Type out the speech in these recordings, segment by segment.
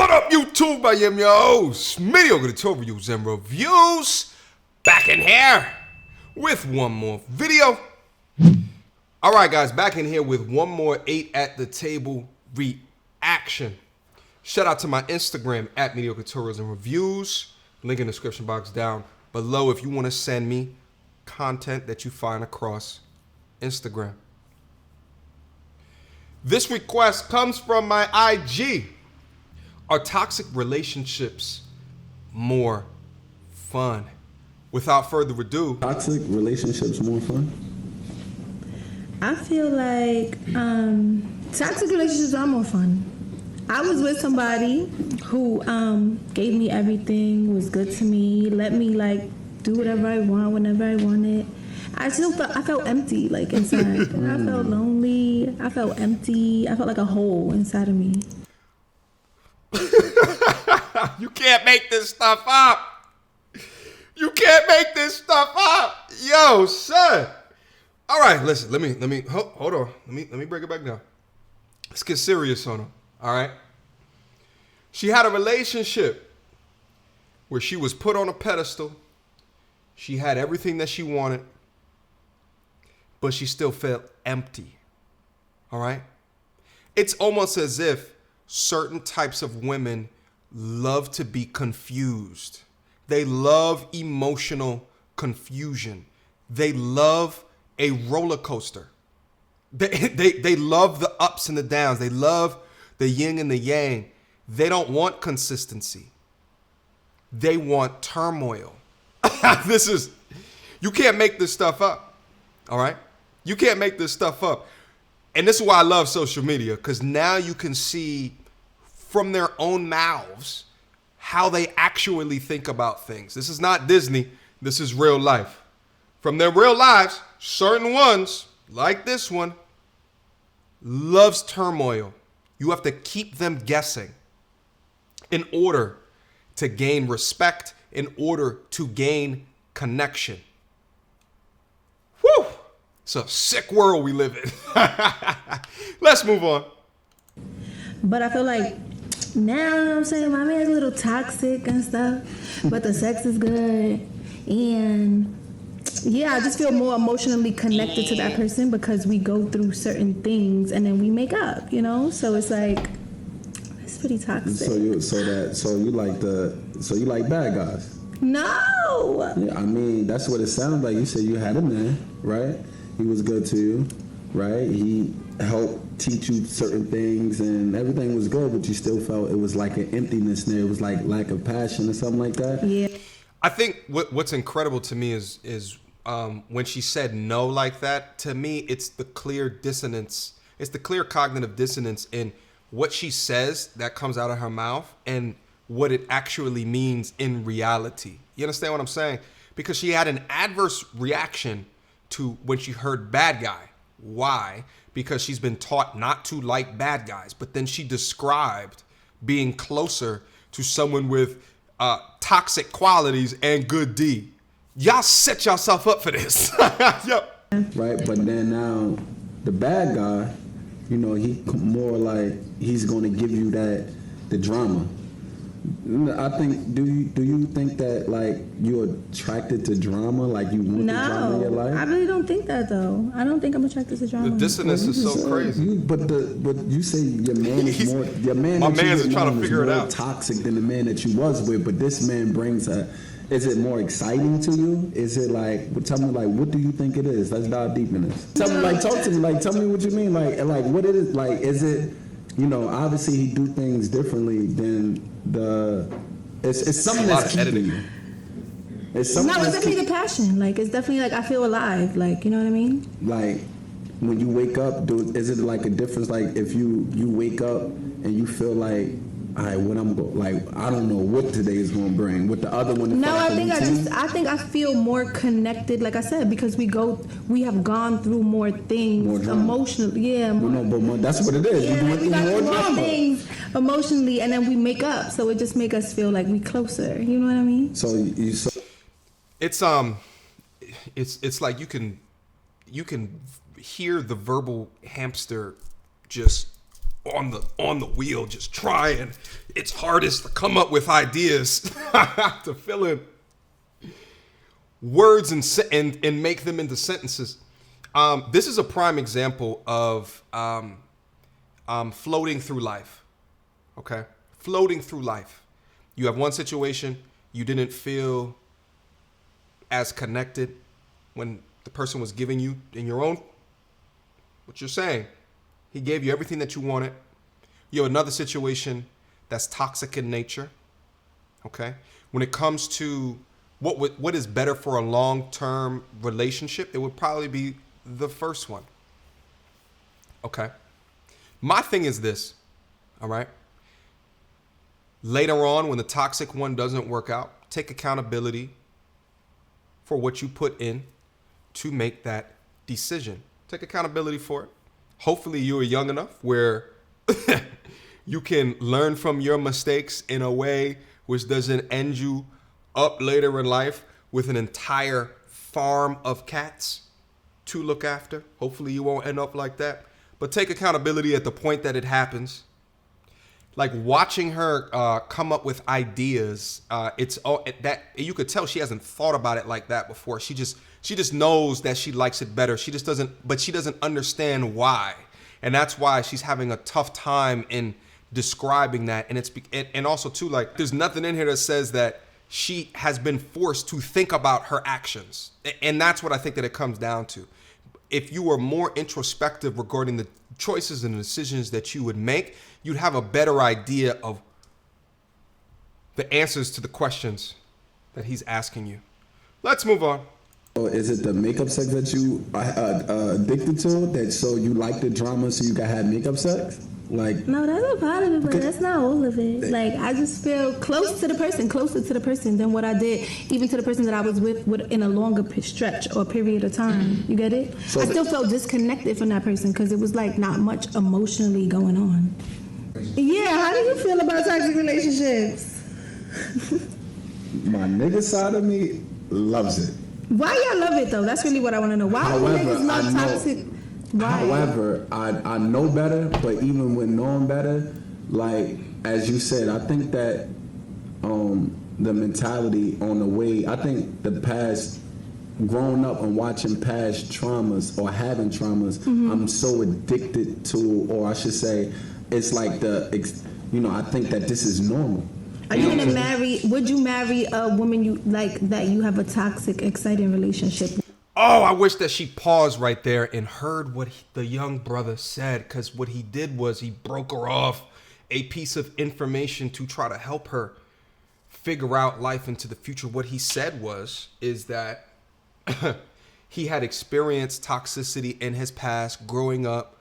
What up, YouTube? I am your host, Mediocre tutorials and reviews, back in here with one more video. All right, guys, back in here with one more 8 at the table reaction. Shout out to my Instagram at Mediocre tutorials and reviews. Link in the description box down below if you want to send me content that you find across Instagram. This request comes from my IG. Are toxic relationships more fun? Without further ado. Toxic relationships more fun? I feel like toxic relationships are more fun. I was with somebody who gave me everything, was good to me, let me like do whatever I want whenever I wanted. I felt empty like inside. I felt lonely. I felt empty. I felt like a hole inside of me. You can't make this stuff up. You can't make this stuff up. Yo, son. All right, listen, let me hold on. Let me break it back down. Let's get serious on her. All right. She had a relationship where she was put on a pedestal. She had everything that she wanted, but she still felt empty. All right. It's almost as if certain types of women love to be confused. They love emotional confusion. They love a roller coaster. They love the ups and the downs. They love the yin and the yang. They don't want consistency. They want turmoil. You can't make this stuff up. All right? You can't make this stuff up. And this is why I love social media, because now you can see from their own mouths how they actually think about things. This is not Disney. This is real life. From their real lives, certain ones, like this one, loves turmoil. You have to keep them guessing in order to gain respect, in order to gain connection. Whew! It's a sick world we live in. Let's move on. But I feel like now, you know what I'm saying, my man's a little toxic and stuff, but the sex is good. And yeah, I just feel more emotionally connected to that person because we go through certain things and then we make up, you know? So it's like, it's pretty toxic. So you like bad guys? No. Yeah, I mean, that's what it sounds like. You said you had a man, right? He was good to you, right? He helped teach you certain things and everything was good, but you still felt it was like an emptiness there. It was like lack of passion or something like that. Yeah. I think what's incredible to me is when she said no like that. To me, it's the clear dissonance. It's the clear cognitive dissonance in what she says that comes out of her mouth and what it actually means in reality. You understand what I'm saying? Because she had an adverse reaction to when she heard bad guy. Why? Because she's been taught not to like bad guys. But then she described being closer to someone with toxic qualities and good D. Y'all set yourself up for this. Yep. Right, but then now the bad guy, you know, he more like he's going to give you the drama. I think, do you think that like you're attracted to drama, like you want the drama in your life? I really don't think that though. I don't think I'm attracted to drama. The dissonance is so crazy. But you say your man is more. Your man. My man's trying to figure it out. Toxic than the man that you was with, but this man brings a. Is it more exciting to you? Is it like? Tell me, like, what do you think it is? Let's dive deep in this. Tell me, like, talk to me, like, tell me what you mean, like what it is, like, is it? You know, obviously he do things differently than the. It's something that's keeping you. It's something. No, it's definitely the passion. Like, it's definitely like I feel alive. Like, you know what I mean? Like, when you wake up, is it like a difference? Like, if you wake up and you feel like, all right, what I'm going, like, I don't know what today is going to bring. What the other one? No, I think I feel more connected. Like I said, because we have gone through more things emotionally. Yeah. But that's what it is. Yeah, You're doing more drama. Things emotionally, and then we make up. So it just make us feel like we closer. You know what I mean? So it's like you can hear the verbal hamster just on the wheel, just trying its hardest to come up with ideas to fill in words and make them into sentences. This is a prime example of floating through life. Okay, floating through life. You have one situation, you didn't feel as connected when the person was giving you in your own, what you're saying. He gave you everything that you wanted. You have another situation that's toxic in nature. Okay, when it comes to what is better for a long-term relationship, it would probably be the first one. Okay, my thing is this. All right. Later on, when the toxic one doesn't work out, take accountability for what you put in to make that decision. Take accountability for it. Hopefully you are young enough where you can learn from your mistakes in a way which doesn't end you up later in life with an entire farm of cats to look after. Hopefully you won't end up like that. But take accountability at the point that it happens. Like watching her come up with ideas, it's all that you could tell she hasn't thought about it like that before. She just knows that she likes it better. She doesn't understand why, and that's why she's having a tough time in describing that. And also too, like, there's nothing in here that says that she has been forced to think about her actions, and that's what I think that it comes down to. If you were more introspective regarding the choices and the decisions that you would make, you'd have a better idea of the answers to the questions that he's asking you. Let's move on. Is it the makeup sex that you are addicted to? That so you like the drama, so you can have makeup sex? Like, no, that's a part of it, but that's not all of it. Like, I just feel closer to the person than what I did, even to the person that I was with in a longer stretch or period of time. You get it? So I still felt disconnected from that person because it was like not much emotionally going on. Yeah, how do you feel about toxic relationships? My nigga side of me loves it. Why y'all love it though? That's really what I want to know. Why niggas love toxic? Why? However, I know better, but even with knowing better, like as you said, I think that the mentality on the way, I think the past, growing up and watching past traumas or having traumas, I'm so addicted to, or I should say, it's like I think that this is normal. Are you gonna marry? Would you marry a woman you like that you have a toxic, exciting relationship with? Oh, I wish that she paused right there and heard what the young brother said, because what he did was he broke her off a piece of information to try to help her figure out life into the future. What he said is that he had experienced toxicity in his past growing up,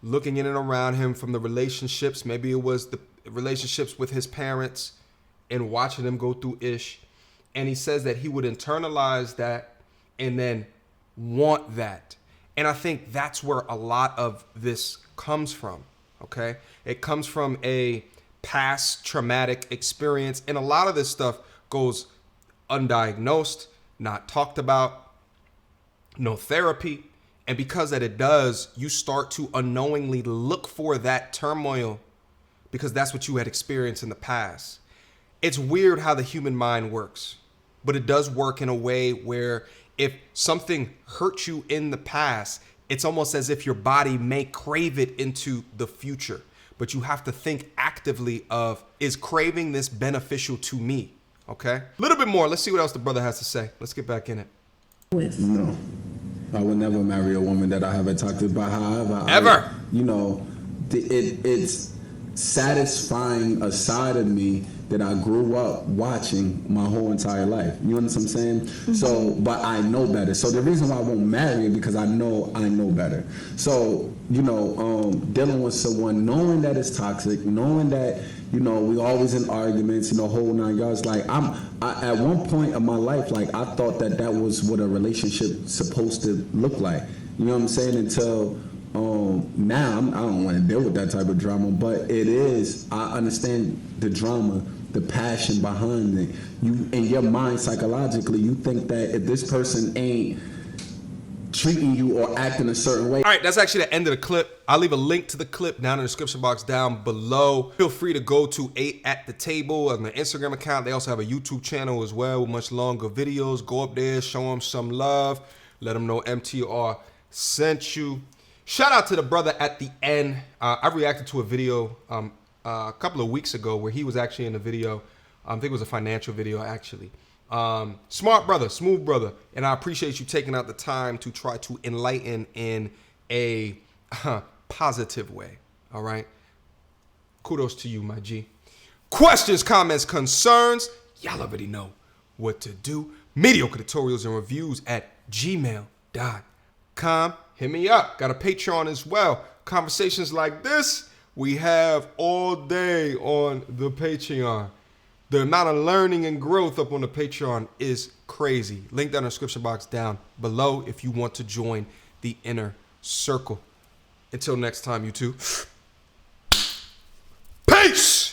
looking in and around him from the relationships. Maybe it was the relationships with his parents and watching them go through ish. And he says that he would internalize that and then want that. And I think that's where a lot of this comes from, okay? It comes from a past traumatic experience. And a lot of this stuff goes undiagnosed, not talked about, no therapy. And because that it does, you start to unknowingly look for that turmoil because that's what you had experienced in the past. It's weird how the human mind works, but it does work in a way where if something hurt you in the past, it's almost as if your body may crave it into the future. But you have to think actively of, is craving this beneficial to me? Okay? A little bit more. Let's see what else the brother has to say. Let's get back in it. No. I would never marry a woman that I haven't talked about. However, Ever. It's satisfying a side of me that I grew up watching my whole entire life. You understand what I'm saying? Mm-hmm. So, but I know better. So the reason why I won't marry is because I know better. So, dealing with someone, knowing that it's toxic, knowing that, we always in arguments, whole 9 yards. Like I at one point in my life, like I thought that was what a relationship supposed to look like. You know what I'm saying? Until now, I don't want to deal with that type of drama, but it is. I understand the drama, the passion behind it. You, in your mind, psychologically, you think that if this person ain't treating you or acting a certain way. All right, that's actually the end of the clip. I'll leave a link to the clip down in the description box down below. Feel free to go to 8 at the Table on the Instagram account. They also have a YouTube channel as well with much longer videos. Go up there, show them some love. Let them know MTR sent you. Shout out to the brother at the end. I reacted to a video a couple of weeks ago where he was actually in the video. I think it was a financial video actually. Smart brother, smooth brother, and I appreciate you taking out the time to try to enlighten in a positive way. All right, kudos to you, my G. Questions, comments, concerns, y'all already know what to do. Mediocre tutorials and reviews at gmail.com. Hit me up. Got a Patreon as well. Conversations like this we have all day on the Patreon. The amount of learning and growth up on the Patreon is crazy. Link down in the description box down below if you want to join the inner circle. Until next time, you two. Peace!